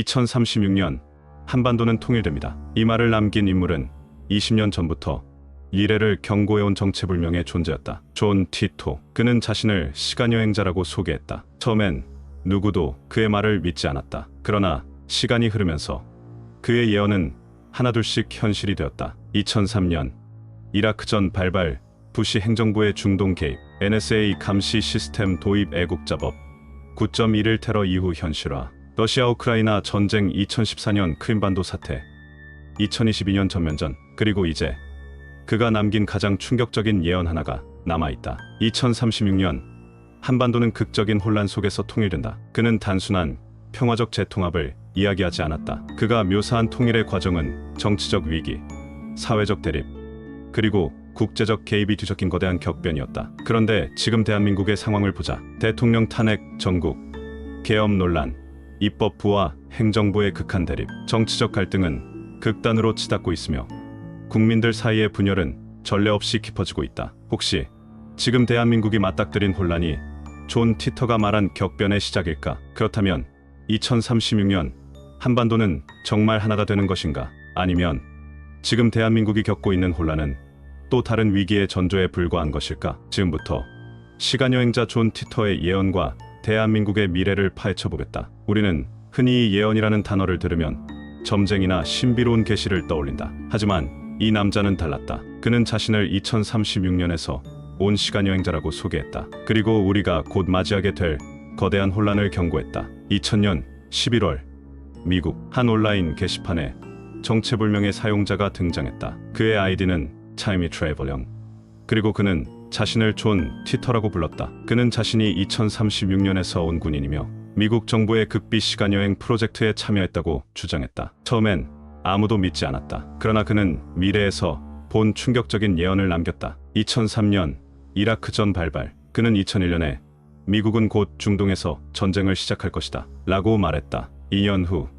2036년 한반도는 통일됩니다. 이 말을 남긴 인물은 20년 전부터 미래를 경고해온 정체불명의 존재였다. 존 티토. 그는 자신을 시간여행자라고 소개했다. 처음엔 누구도 그의 말을 믿지 않았다. 그러나 시간이 흐르면서 그의 예언은 하나둘씩 현실이 되었다. 2003년 이라크전 발발, 부시 행정부의 중동 개입, NSA 감시 시스템 도입, 애국자법, 9.11 테러 이후 현실화, 러시아 우크라이나 전쟁, 2014년 크림반도 사태, 2022년 전면전, 그리고 이제 그가 남긴 가장 충격적인 예언 하나가 남아있다. 2036년 한반도는 극적인 혼란 속에서 통일된다. 그는 단순한 평화적 재통합을 이야기하지 않았다. 그가 묘사한 통일의 과정은 정치적 위기, 사회적 대립, 그리고 국제적 개입이 뒤섞인 거대한 격변이었다. 그런데 지금 대한민국의 상황을 보자. 대통령 탄핵, 전국 계엄 논란, 입법부와 행정부의 극한 대립, 정치적 갈등은 극단으로 치닫고 있으며 국민들 사이의 분열은 전례 없이 깊어지고 있다. 혹시 지금 대한민국이 맞닥뜨린 혼란이 존 티터가 말한 격변의 시작일까? 그렇다면 2036년 한반도는 정말 하나가 되는 것인가? 아니면 지금 대한민국이 겪고 있는 혼란은 또 다른 위기의 전조에 불과한 것일까? 지금부터 시간여행자 존 티터의 예언과 대한민국의 미래를 파헤쳐보겠다. 우리는 흔히 예언이라는 단어를 들으면 점쟁이나 신비로운 계시를 떠올린다. 하지만 이 남자는 달랐다. 그는 자신을 2036년에서 온 시간여행자라고 소개했다. 그리고 우리가 곧 맞이하게 될 거대한 혼란을 경고했다. 2000년 11월 미국 한 온라인 게시판에 정체불명의 사용자가 등장했다. 그의 아이디는 타이미 트래블령. 그리고 그는 자신을 존 티터라고 불렀다. 그는 자신이 2036년에서 온 군인이며 미국 정부의 극비 시간여행 프로젝트에 참여했다고 주장했다. 처음엔 아무도 믿지 않았다. 그러나 그는 미래에서 본 충격적인 예언을 남겼다. 2003년 이라크전 발발. 그는 2001년에 미국은 곧 중동에서 전쟁을 시작할 것이다 라고 말했다. 2년 후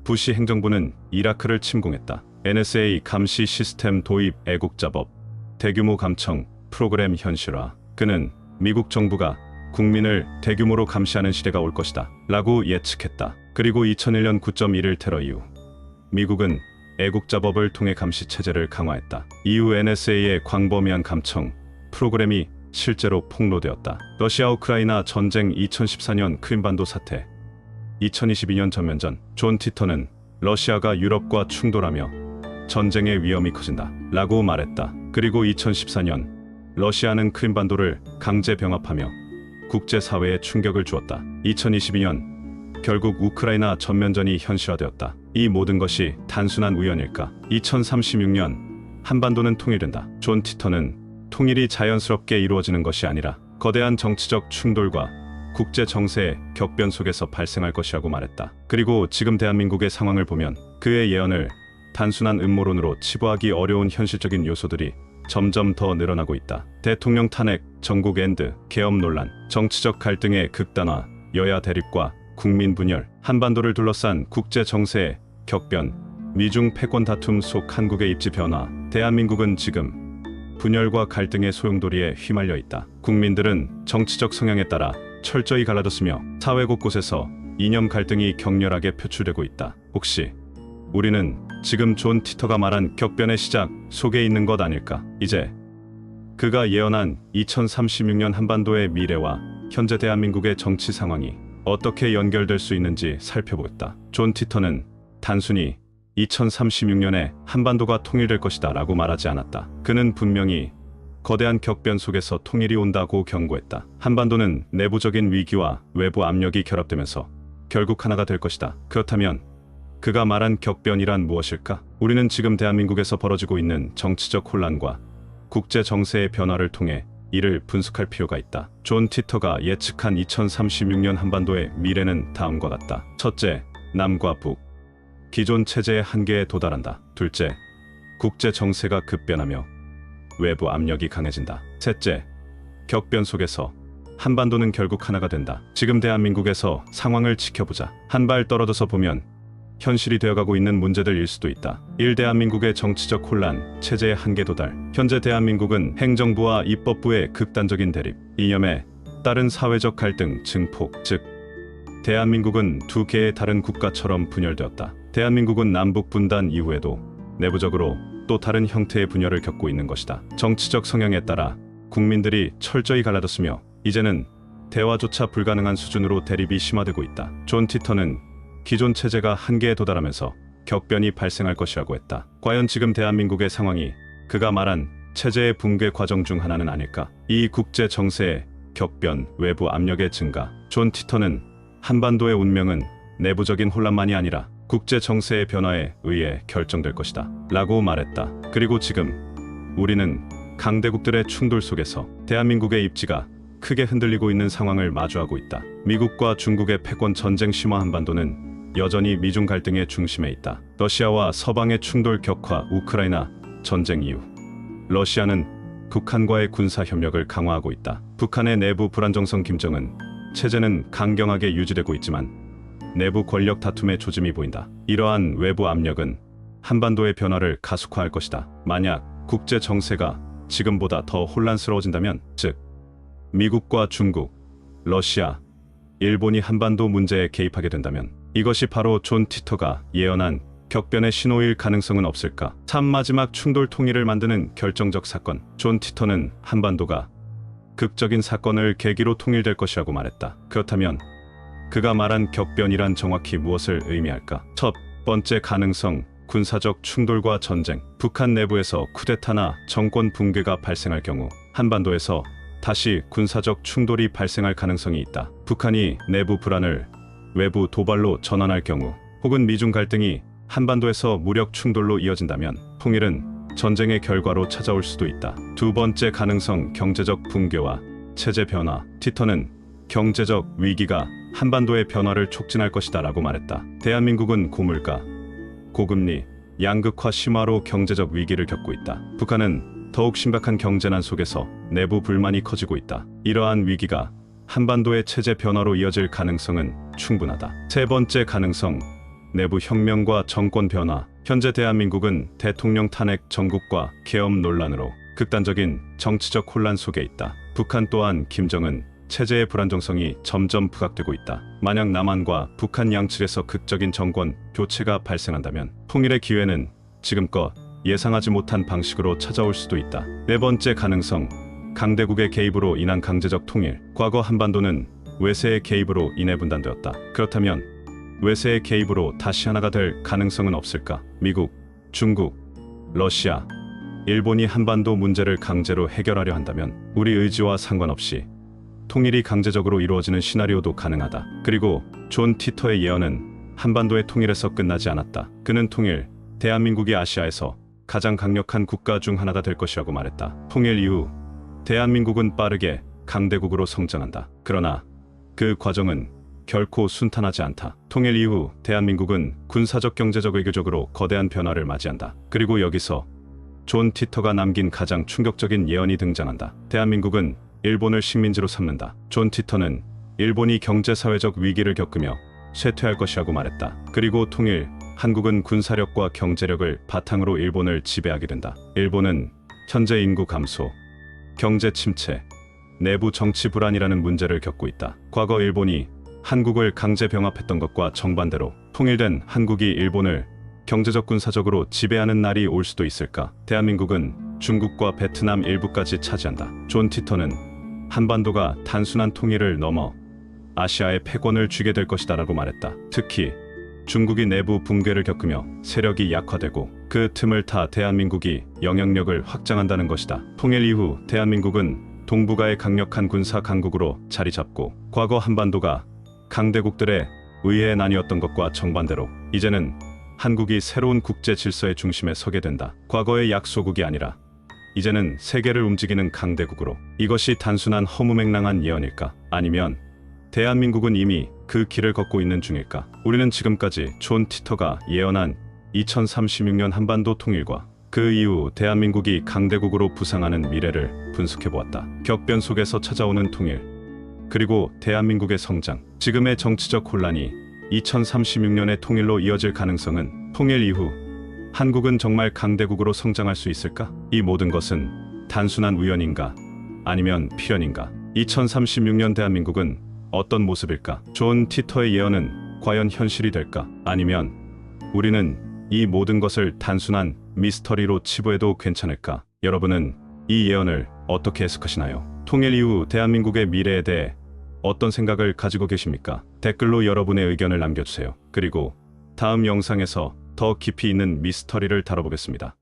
부시 행정부는 이라크를 침공했다. NSA 감시 시스템 도입, 애국자법, 대규모 감청 프로그램 현실화. 그는 미국 정부가 국민을 대규모로 감시하는 시대가 올 것이다 라고 예측했다. 그리고 2001년 9.11 테러 이후 미국은 애국자법을 통해 감시 체제를 강화했다. 이후 NSA의 광범위한 감청 프로그램이 실제로 폭로되었다. 러시아 우크라이나 전쟁, 2014년 크림반도 사태, 2022년 전면전. 존 티터는 러시아가 유럽과 충돌하며 전쟁의 위험이 커진다 라고 말했다. 그리고 2014년 러시아는 크림반도를 강제 병합하며 국제사회에 충격을 주었다. 2022년 결국 우크라이나 전면전이 현실화되었다. 이 모든 것이 단순한 우연일까? 2036년 한반도는 통일된다. 존 티터는 통일이 자연스럽게 이루어지는 것이 아니라 거대한 정치적 충돌과 국제 정세의 격변 속에서 발생할 것이라고 말했다. 그리고 지금 대한민국의 상황을 보면 그의 예언을 단순한 음모론으로 치부하기 어려운 현실적인 요소들이 점점 더 늘어나고 있다. 대통령 탄핵, 전국 엔드, 계엄 논란, 정치적 갈등의 극단화, 여야 대립과 국민 분열, 한반도를 둘러싼 국제 정세의 격변, 미중 패권 다툼 속 한국의 입지 변화. 대한민국은 지금 분열과 갈등의 소용돌이에 휘말려 있다. 국민들은 정치적 성향에 따라 철저히 갈라졌으며 사회 곳곳에서 이념 갈등이 격렬하게 표출되고 있다. 혹시 우리는 지금 존 티터가 말한 격변의 시작 속에 있는 것 아닐까? 이제 그가 예언한 2036년 한반도의 미래와 현재 대한민국의 정치 상황이 어떻게 연결될 수 있는지 살펴보겠다. 존 티터는 단순히 2036년에 한반도가 통일될 것이다 라고 말하지 않았다. 그는 분명히 거대한 격변 속에서 통일이 온다고 경고했다. 한반도는 내부적인 위기와 외부 압력이 결합되면서 결국 하나가 될 것이다. 그렇다면 그가 말한 격변이란 무엇일까? 우리는 지금 대한민국에서 벌어지고 있는 정치적 혼란과 국제 정세의 변화를 통해 이를 분석할 필요가 있다. 존 티터가 예측한 2036년 한반도의 미래는 다음과 같다. 첫째, 남과 북. 기존 체제의 한계에 도달한다. 둘째, 국제 정세가 급변하며 외부 압력이 강해진다. 셋째, 격변 속에서 한반도는 결국 하나가 된다. 지금 대한민국에서 상황을 지켜보자. 한 발 떨어져서 보면 현실이 되어가고 있는 문제들일 수도 있다. 1. 대한민국의 정치적 혼란, 체제의 한계 도달. 현재 대한민국은 행정부와 입법부의 극단적인 대립, 이념에 따른 사회적 갈등 증폭, 즉 대한민국은 두 개의 다른 국가처럼 분열되었다. 대한민국은 남북 분단 이후에도 내부적으로 또 다른 형태의 분열을 겪고 있는 것이다. 정치적 성향에 따라 국민들이 철저히 갈라졌으며 이제는 대화조차 불가능한 수준으로 대립이 심화되고 있다. 존 티터는 기존 체제가 한계에 도달하면서 격변이 발생할 것이라고 했다. 과연 지금 대한민국의 상황이 그가 말한 체제의 붕괴 과정 중 하나는 아닐까? 이 국제 정세의 격변, 외부 압력의 증가. 존 티터는 한반도의 운명은 내부적인 혼란만이 아니라 국제 정세의 변화에 의해 결정될 것이다 라고 말했다. 그리고 지금 우리는 강대국들의 충돌 속에서 대한민국의 입지가 크게 흔들리고 있는 상황을 마주하고 있다. 미국과 중국의 패권 전쟁 심화. 한반도는 여전히 미중 갈등의 중심에 있다. 러시아와 서방의 충돌 격화. 우크라이나 전쟁 이후 러시아는 북한과의 군사 협력을 강화하고 있다. 북한의 내부 불안정성. 김정은 체제는 강경하게 유지되고 있지만 내부 권력 다툼의 조짐이 보인다. 이러한 외부 압력은 한반도의 변화를 가속화할 것이다. 만약 국제 정세가 지금보다 더 혼란스러워진다면, 즉 미국과 중국, 러시아, 일본이 한반도 문제에 개입하게 된다면 이것이 바로 존 티터가 예언한 격변의 신호일 가능성은 없을까? 참 마지막 충돌 통일을 만드는 결정적 사건. 존 티터는 한반도가 극적인 사건을 계기로 통일될 것이라고 말했다. 그렇다면 그가 말한 격변이란 정확히 무엇을 의미할까? 첫 번째 가능성, 군사적 충돌과 전쟁. 북한 내부에서 쿠데타나 정권 붕괴가 발생할 경우 한반도에서 다시 군사적 충돌이 발생할 가능성이 있다. 북한이 내부 불안을 외부 도발로 전환할 경우, 혹은 미중 갈등이 한반도에서 무력 충돌로 이어진다면 통일은 전쟁의 결과로 찾아올 수도 있다. 두 번째 가능성, 경제적 붕괴와 체제 변화. 티터는 경제적 위기가 한반도의 변화를 촉진할 것이다 라고 말했다. 대한민국은 고물가, 고금리, 양극화 심화로 경제적 위기를 겪고 있다. 북한은 더욱 심각한 경제난 속에서 내부 불만이 커지고 있다. 이러한 위기가 한반도의 체제 변화로 이어질 가능성은 충분하다. 세 번째 가능성, 내부 혁명과 정권 변화. 현재 대한민국은 대통령 탄핵, 정국과 계엄 논란으로 극단적인 정치적 혼란 속에 있다. 북한 또한 김정은 체제의 불안정성이 점점 부각되고 있다. 만약 남한과 북한 양측에서 극적인 정권 교체가 발생한다면 통일의 기회는 지금껏 예상하지 못한 방식으로 찾아올 수도 있다. 네 번째 가능성, 강대국의 개입으로 인한 강제적 통일. 과거 한반도는 외세의 개입으로 인해 분단되었다. 그렇다면 외세의 개입으로 다시 하나가 될 가능성은 없을까? 미국, 중국, 러시아, 일본이 한반도 문제를 강제로 해결하려 한다면 우리 의지와 상관없이 통일이 강제적으로 이루어지는 시나리오도 가능하다. 그리고 존 티터의 예언은 한반도의 통일에서 끝나지 않았다. 그는 통일, 대한민국이 아시아에서 가장 강력한 국가 중 하나가 될 것이라고 말했다. 통일 이후 대한민국은 빠르게 강대국으로 성장한다. 그러나 그 과정은 결코 순탄하지 않다. 통일 이후 대한민국은 군사적, 경제적, 외교적으로 거대한 변화를 맞이한다. 그리고 여기서 존 티터가 남긴 가장 충격적인 예언이 등장한다. 대한민국은 일본을 식민지로 삼는다. 존 티터는 일본이 경제사회적 위기를 겪으며 쇠퇴할 것이라고 말했다. 그리고 통일, 한국은 군사력과 경제력을 바탕으로 일본을 지배하게 된다. 일본은 현재 인구 감소, 경제 침체, 내부 정치 불안이라는 문제를 겪고 있다. 과거 일본이 한국을 강제 병합했던 것과 정반대로 통일된 한국이 일본을 경제적, 군사적으로 지배하는 날이 올 수도 있을까? 대한민국은 중국과 베트남 일부까지 차지한다. 존 티터는 한반도가 단순한 통일을 넘어 아시아의 패권을 쥐게 될 것이다 라고 말했다. 특히 중국이 내부 붕괴를 겪으며 세력이 약화되고 그 틈을 타 대한민국이 영향력을 확장한다는 것이다. 통일 이후 대한민국은 동북아의 강력한 군사 강국으로 자리 잡고 과거 한반도가 강대국들의 의회에 나뉘었던 것과 정반대로 이제는 한국이 새로운 국제 질서의 중심에 서게 된다. 과거의 약소국이 아니라 이제는 세계를 움직이는 강대국으로. 이것이 단순한 허무맹랑한 예언일까? 아니면 대한민국은 이미 그 길을 걷고 있는 중일까? 우리는 지금까지 존 티터가 예언한 2036년 한반도 통일과 그 이후 대한민국이 강대국으로 부상하는 미래를 분석해보았다. 격변 속에서 찾아오는 통일, 그리고 대한민국의 성장. 지금의 정치적 혼란이 2036년의 통일로 이어질 가능성은, 통일 이후 한국은 정말 강대국으로 성장할 수 있을까? 이 모든 것은 단순한 우연인가? 아니면 필연인가? 2036년 대한민국은 어떤 모습일까? 존 티터의 예언은 과연 현실이 될까? 아니면 우리는 이 모든 것을 단순한 미스터리로 치부해도 괜찮을까? 여러분은 이 예언을 어떻게 해석하시나요? 통일 이후 대한민국의 미래에 대해 어떤 생각을 가지고 계십니까? 댓글로 여러분의 의견을 남겨주세요. 그리고 다음 영상에서 더 깊이 있는 미스터리를 다뤄보겠습니다.